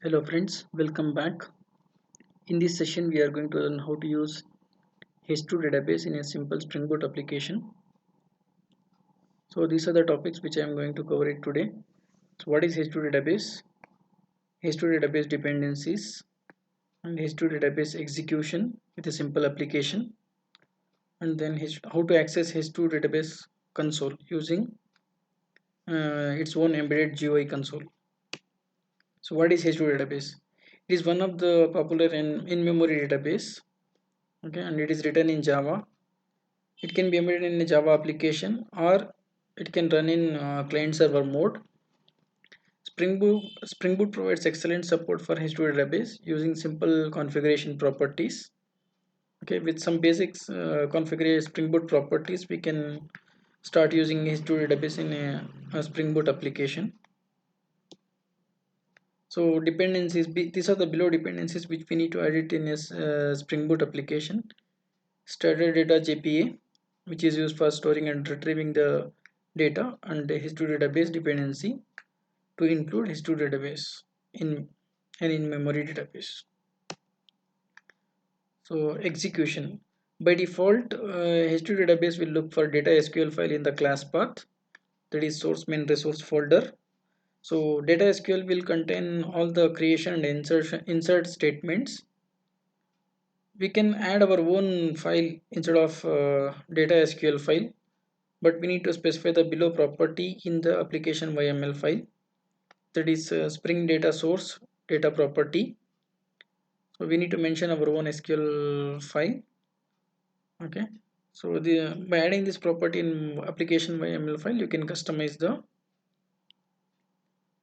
Hello friends, welcome back. In this session we are going to learn how to use H2 database in a simple Spring Boot application. So these are the topics which I am going to cover it today. So what is H2 database? H2 database dependencies and H2 database execution with a simple application, and then how to access H2 database console using its own embedded GUI console. So what is H2 database? It is one of the popular in-memory database. Okay, and it is written in Java. It can be embedded in a Java application or it can run in client server mode. Spring Boot provides excellent support for H2 database using simple configuration properties. Okay, with some basics configure Spring Boot properties, we can start using H2 database in a Spring Boot application. So dependencies, these are the below dependencies which we need to edit in a Spring Boot application. Starter data JPA, which is used for storing and retrieving the data, and the H2 database dependency to include H2 database in an in-memory database. So execution. By default, H2 database will look for data SQL file in the class path, that is source main resource folder. So data SQL will contain all the creation and insert statements. We can add our own file instead of data SQL file, but we need to specify the below property in the application YML file, that is Spring data source data property. So we need to mention our own SQL file. Okay, so by adding this property in application YML file, you can customize the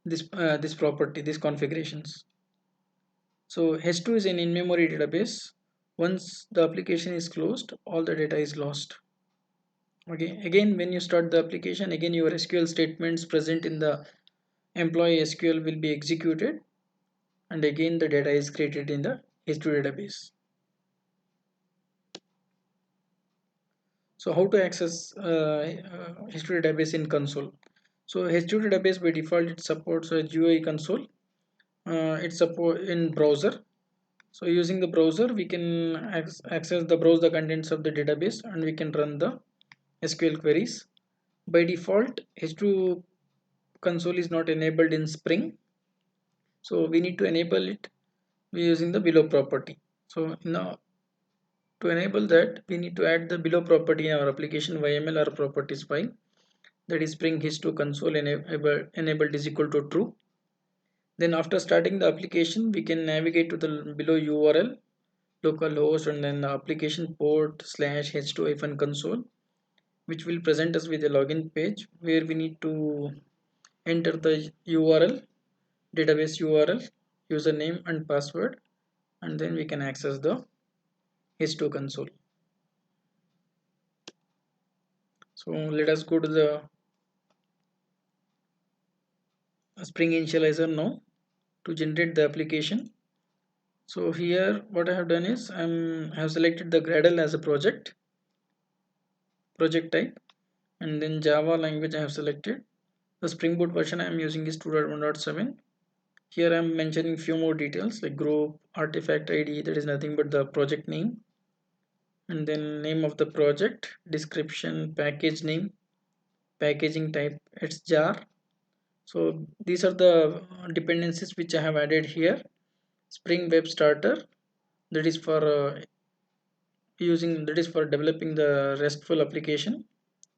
this property, these configurations. So H2 is an in-memory database. Once the application is closed, all the data is lost. Okay, again when you start the application, again your SQL statements present in the employee SQL will be executed, and again the data is created in the H2 database. So how to access H2 database in console? So H2 database by default it supports a GUI console. It support in browser. So using the browser we can browse the contents of the database, and we can run the SQL queries. By default H2 console is not enabled in Spring, so we need to enable it using the below property. So now to enable that, we need to add the below property in our application YML or properties file, that is Spring H2 console enabled is equal to true. Then after starting the application, we can navigate to the below URL localhost and then the application port /h2 console, which will present us with a login page where we need to enter the URL, database URL, username and password, and then we can access the H2 console. So let us go to the Spring initializer now to generate the application. So here what I have done is I have selected the Gradle as a project type, and then Java language I have selected. The Spring Boot version I am using is 2.1.7. Here I am mentioning few more details like group, artifact ID, that is nothing but the project name, and then name of the project, description, package name, packaging type, it's jar. So these are the dependencies which I have added here. Spring Web Starter, that is for developing the restful application.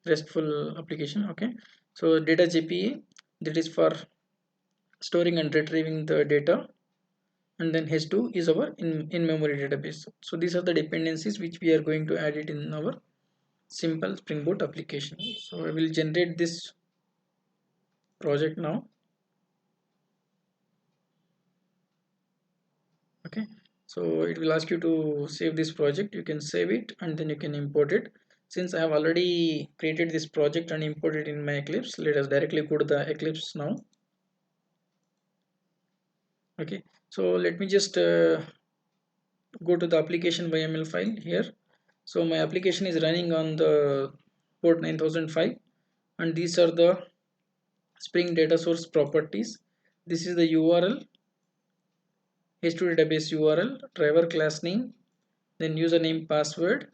Okay, so data JPA, that is for storing and retrieving the data, and then H2 is our in-memory database. So these are the dependencies which we are going to add it in our simple Spring Boot application. So I will generate this project now. Okay, so it will ask you to save this project. You can save it and then you can import it. Since I have already created this project and imported in my Eclipse, let us directly go to the Eclipse now. Okay, so let me just go to the application YML file here. So my application is running on the port 9005, and these are the Spring data source properties. This is the URL, H2 database URL, driver class name, then username, password.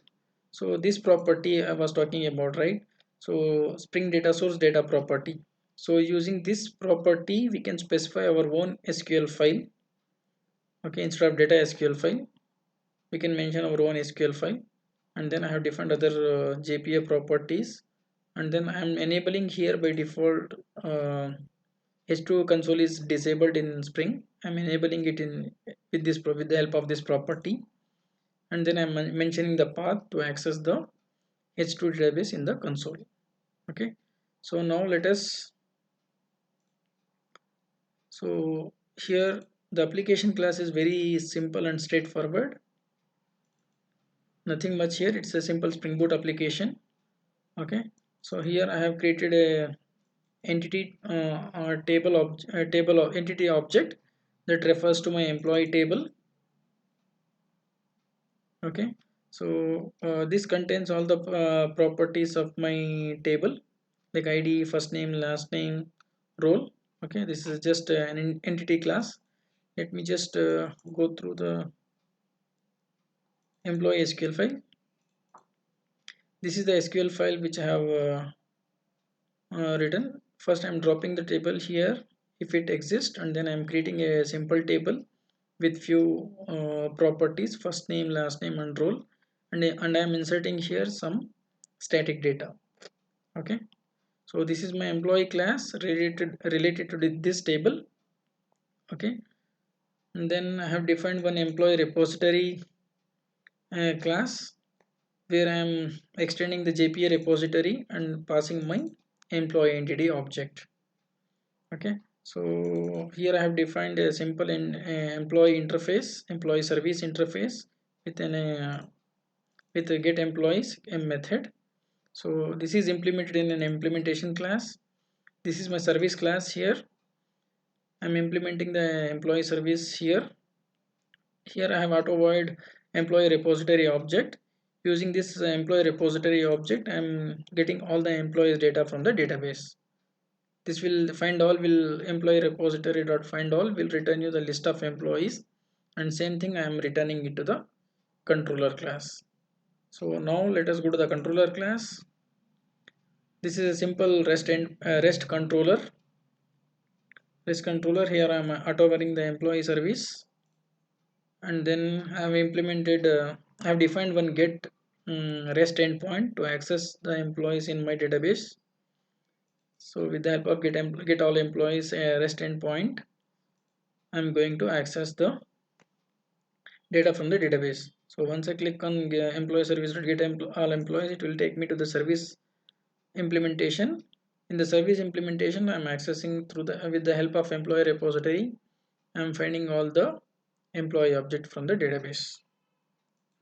So this property I was talking about, right? So Spring data source data property. So using this property, we can specify our own SQL file. Okay, instead of data SQL file, we can mention our own SQL file. And then I have defined other JPA properties. And then I am enabling here by default H2 console is disabled in Spring. I'm enabling it in with the help of this property. And then I'm mentioning the path to access the H2 database in the console. Okay, so now let us, so here the application class is very simple and straightforward, nothing much here. It's a simple Spring Boot application. Okay, so here I have created a entity table of entity object that refers to my employee table. Okay, so this contains all the properties of my table, like ID, first name, last name, role. Okay, this is just an entity class. Let me just go through the employee SQL file. This is the SQL file which I have written. First I'm dropping the table here if it exists, and then I'm creating a simple table with few properties, first name, last name, and role, and I'm inserting here some static data. Okay, so this is my employee class related to this table. Okay, and then I have defined one employee repository class where I am extending the JPA repository and passing my employee entity object. Okay, so here I have defined a simple employee interface, employee service interface with an with a get employees a method. So this is implemented in an implementation class. This is my service class here. I'm implementing the employee service here. Here I have auto void employee repository object. Using this employee repository object, I'm getting all the employees data from the database. This will find all will employee repository dot find all will return you the list of employees, and same thing I am returning it to the controller class. So now let us go to the controller class. This is a simple REST controller. REST controller, here I am auto varying the employee service, and then I have implemented I have defined one get REST endpoint to access the employees in my database. So with the help of get all employees REST endpoint, I'm going to access the data from the database. So once I click on employee service to get all employees, it will take me to the service implementation. In the service implementation, I'm accessing through the with the help of employee repository. I'm finding all the employee object from the database.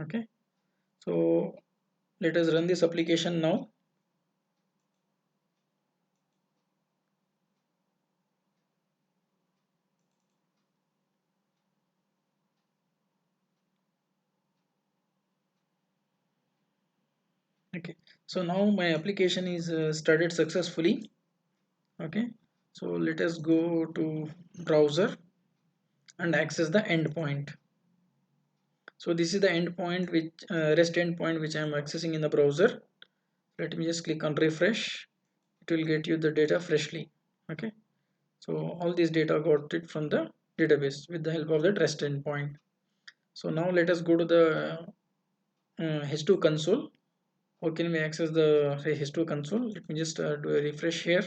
Okay, so let us run this application now. Okay, so now my application is started successfully. Okay, so let us go to browser and access the endpoint. So this is the endpoint which REST endpoint which I am accessing in the browser. Let me just click on refresh. It will get you the data freshly. Okay, so all this data got it from the database with the help of the REST endpoint. So now let us go to the H2 console. How can we access the H2 console? Let me just do a refresh here.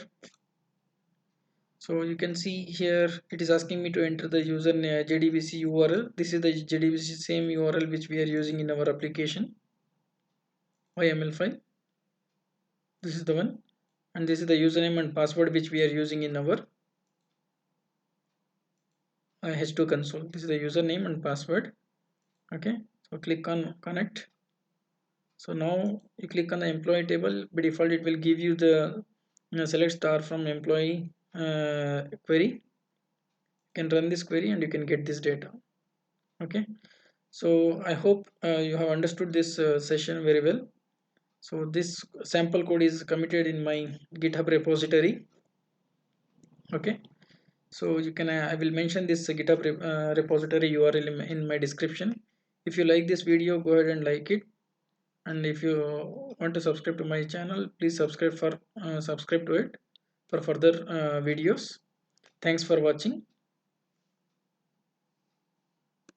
So you can see here it is asking me to enter the user JDBC URL. This is the JDBC same URL which we are using in our application YML file. This is the one, and this is the username and password which we are using in our H2 console. This is the username and password. Okay, so click on connect. So now you click on the employee table. By default it will give you the select star from employee query. You can run this query and you can get this data. Okay, so I hope you have understood this session very well. So this sample code is committed in my GitHub repository. Okay, So you can I will mention this GitHub repository URL in my description. If you like this video, go ahead and like it, and if you want to subscribe to my channel, please subscribe to it for further videos. Thanks for watching.